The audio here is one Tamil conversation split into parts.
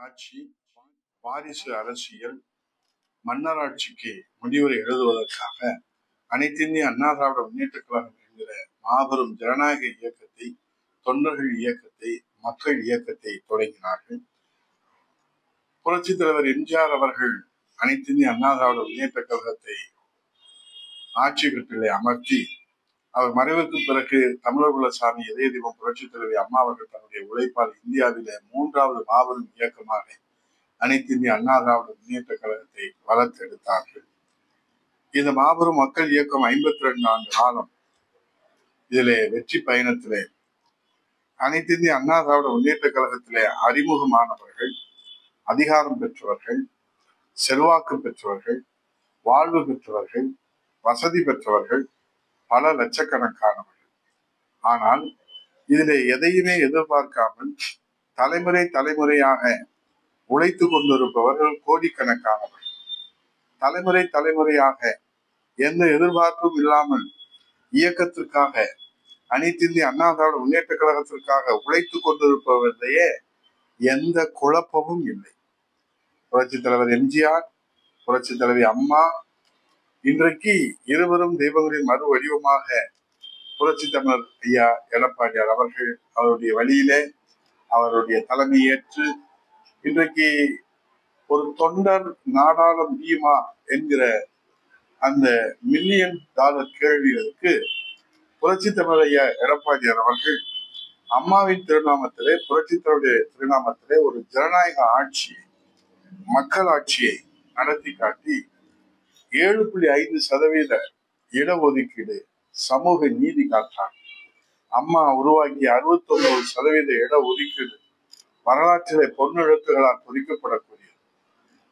ஆட்சி, வாரிசு அரசியல், மன்னராட்சிக்கு முடிவுரை எழுதுவதற்காக அனைத்திந்திய அண்ணா திராவிட முன்னேற்ற கழகம் என்கிற மாபெரும் ஜனநாயக இயக்கத்தை, தொண்டர்கள் இயக்கத்தை, மக்கள் இயக்கத்தை தொடங்கினார்கள். புரட்சித் தலைவர் எம்ஜிஆர் அவர்கள் அனைத்திந்திய அண்ணா திராவிட முன்னேற்ற கழகத்தை ஆட்சி கட்டிலே அமர்த்தி, அவர் மறைவுக்கு பிறகு தமிழர்குல சாமி இதய தெய்வம் புரட்சித் தலைவி அம்மா அவர்கள் தன்னுடைய உழைப்பால் இந்தியாவிலே 3வது மாபெரும் இயக்கமாக அனைத்து இந்திய அண்ணா திராவிட முன்னேற்ற கழகத்தை வளர்த்தெடுத்தார்கள். இந்த மாபெரும் மக்கள் இயக்கம் 52 ஆண்டு காலம் இதிலே வெற்றி பயணத்திலே அனைத்து இந்திய அண்ணா திராவிட முன்னேற்ற கழகத்திலே அறிமுகமானவர்கள், அதிகாரம் பெற்றவர்கள், செல்வாக்கு பெற்றவர்கள், வாழ்வு பெற்றவர்கள், வசதி பெற்றவர்கள் பல லட்சக்கணக்கானவர்கள். ஆனால் இதிலே எதையுமே எதிர்பார்க்காமல் தலைமுறை தலைமுறையாக உழைத்து கொண்டிருப்பவர்கள் கோடிக்கணக்கானவர்கள். தலைமுறை தலைமுறையாக எந்த எதிர்பார்ப்பும் இல்லாமல் இயக்கத்திற்காக, அனைத்து இந்திய அண்ணா திராவிட முன்னேற்ற கழகத்திற்காக உழைத்து கொண்டிருப்பவர்களையே எந்த குழப்பமும் இல்லை. புரட்சி தலைவர் எம்ஜிஆர், புரட்சி தலைவி அம்மா, இன்றைக்கு இருவரும் தெய்வங்களின் மறு வடிவமாக புரட்சி தமிழர் ஐயா எடப்பாடியார் அவர்கள் அவருடைய வழியிலே அவருடைய தலைமை ஏற்று இன்றைக்கு ஒரு தொண்டர் நாடாள முடியுமா என்கிற அந்த $1,000,000 கேள்விகளுக்கு புரட்சி தமிழர் ஐயா எடப்பாடியார் அவர்கள் அம்மாவின் திருநாமத்திலே, புரட்சி தமிழுடைய திருநாமத்திலே ஒரு ஜனநாயக ஆட்சியை, மக்கள் ஆட்சியை நடத்தி காட்டி 7.5% இடஒதுக்கீடு, சமூக நீதி காத்தார். அம்மா உருவாக்கிய 69% இடஒதுக்கீடு வரலாற்றிலே பொன்னெழுத்துகளால் பொறிக்கப்படக்கூடியது.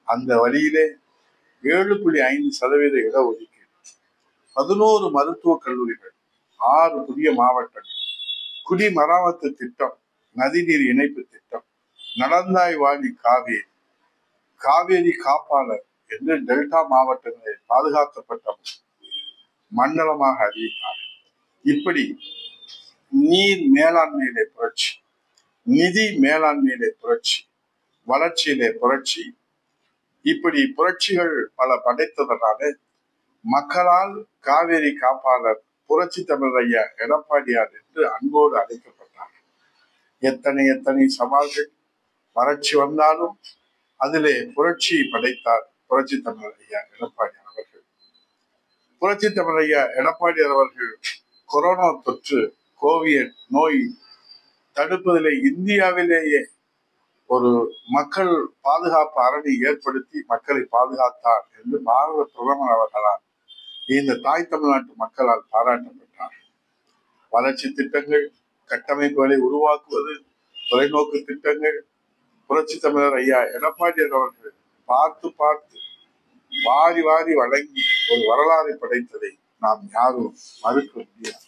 அந்த வழியிலே 7.5% இடஒதுக்கீடு, 11 மருத்துவக் கல்லூரிகள், 6 புதிய மாவட்டங்கள், குடிமராமத்து திட்டம், நதிநீர் இணைப்பு திட்டம், நடந்தாய் வாழி காவேரி, காவேரி காப்பாளர் என்று டெல்டா மாவட்டங்களில் பாதுகாக்கப்பட்ட மண்டலமாக அறிவித்தார்கள். இப்படி நீர் மேலாண்மையிலே புரட்சி, நிதி மேலாண்மையிலே புரட்சி, வளர்ச்சியிலே புரட்சி, இப்படி புரட்சிகள் பல படைத்ததனால மக்களால் காவேரி காப்பாளர் புரட்சி தமிழர் ஐயா எடப்பாடியார் என்று அன்போடு அழைக்கப்பட்டார். எத்தனை எத்தனை சவால்கள் வறட்சி வந்தாலும் அதிலே புரட்சி படைத்தார் புரட்சி தமிழர் ஐயா எடப்பாடியார் அவர்கள். புரட்சி தமிழர் ஐயா எடப்பாடியார் அவர்கள் கொரோனா தொற்று, கோவிட் நோய் தடுப்பதிலே இந்தியாவிலேயே ஒரு மக்கள் பாதுகாப்பு அரணை ஏற்படுத்தி மக்களை பாதுகாத்தார் என்று பாரத பிரதமர் அவர்களால் இந்த தாய் தமிழ்நாட்டு மக்களால் பாராட்டப்பட்டார். வளர்ச்சி திட்டங்கள், கட்டமைப்புகளை உருவாக்குவது, தொலைநோக்கு திட்டங்கள் புரட்சி தமிழர் ஐயா எடப்பாடியார் அவர்கள் பார்த்து பார்த்து வாரி வாரி வழங்கி ஒரு வரலாறு படைத்ததை நாம் யாரும் மறுக்க முடியாது.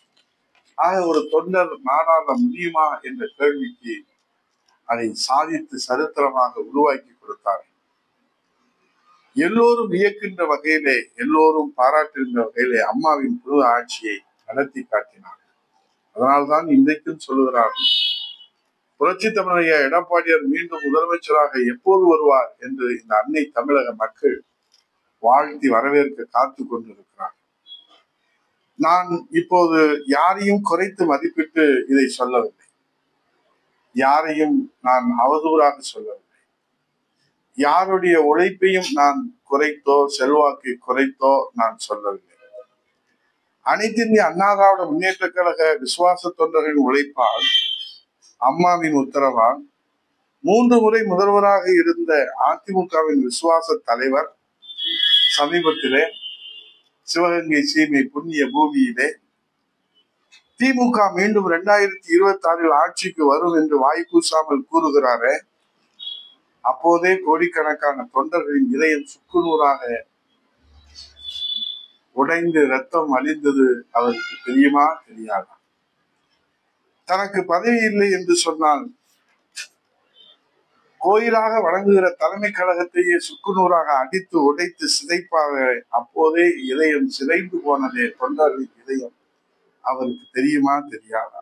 ஆக ஒரு தொண்டர் நாடாள முடியுமா என்ற கேள்விக்கு அதை சாதித்து சரித்திரமாக உருவாக்கி கொடுத்தார். எல்லோரும் வியக்கின்ற வகையிலே, எல்லோரும் பாராட்டுகின்ற வகையிலே அம்மாவின் புது ஆட்சியை நடத்தி காட்டினார். அதனால்தான் இன்றைக்கும் சொல்லுகிறார்கள், புரட்சி தமிழர் ஐயா எடப்பாடியார் மீண்டும் முதலமைச்சராக எப்போது வருவார் என்று இந்த அன்னை தமிழக மக்கள் வாழ்த்தி வரவேற்க காத்து கொண்டிருக்கிறார். நான் இப்போது யாரையும் குறைத்து மதிப்பிட்டு இதை சொல்லவில்லை, யாரையும் நான் அவதூறாக சொல்லவில்லை, யாருடைய உழைப்பையும் நான் குறைத்தோ செல்வாக்கை குறைத்தோ நான் சொல்லவில்லை. அனைத்து இந்திய அண்ணா திராவிட முன்னேற்ற கழக விசுவாச தொண்டர்களின் உழைப்பால், அம்மாவின் உத்தரவால் 3 முறை முதல்வராக இருந்த அதிமுகவின் விசுவாச தலைவர் சமீபத்திலே சிவகங்கை சீமை புண்ணிய பூமியிலே திமுக மீண்டும் 2026 ஆட்சிக்கு வரும் என்று வாய்க்கூசாமல் கூறுகிறாரே, அப்போதே கோடிக்கணக்கான தொண்டர்களின் இதயம் சுக்குநூறாக உடைந்து ரத்தம் அழிந்தது அவருக்கு தெரியுமா தெரியாதா? தனக்கு பதவி இல்லை என்று சொன்னால் கோயிலாக வழங்குகிற தலைமை கழகத்தையே சுக்குநூறாக அடித்து உடைத்து சிதைப்பாக அப்போதே இதயம் சிதைந்து போனதே தொண்டர்களின் இதயம் அவருக்கு தெரியுமா தெரியாதா?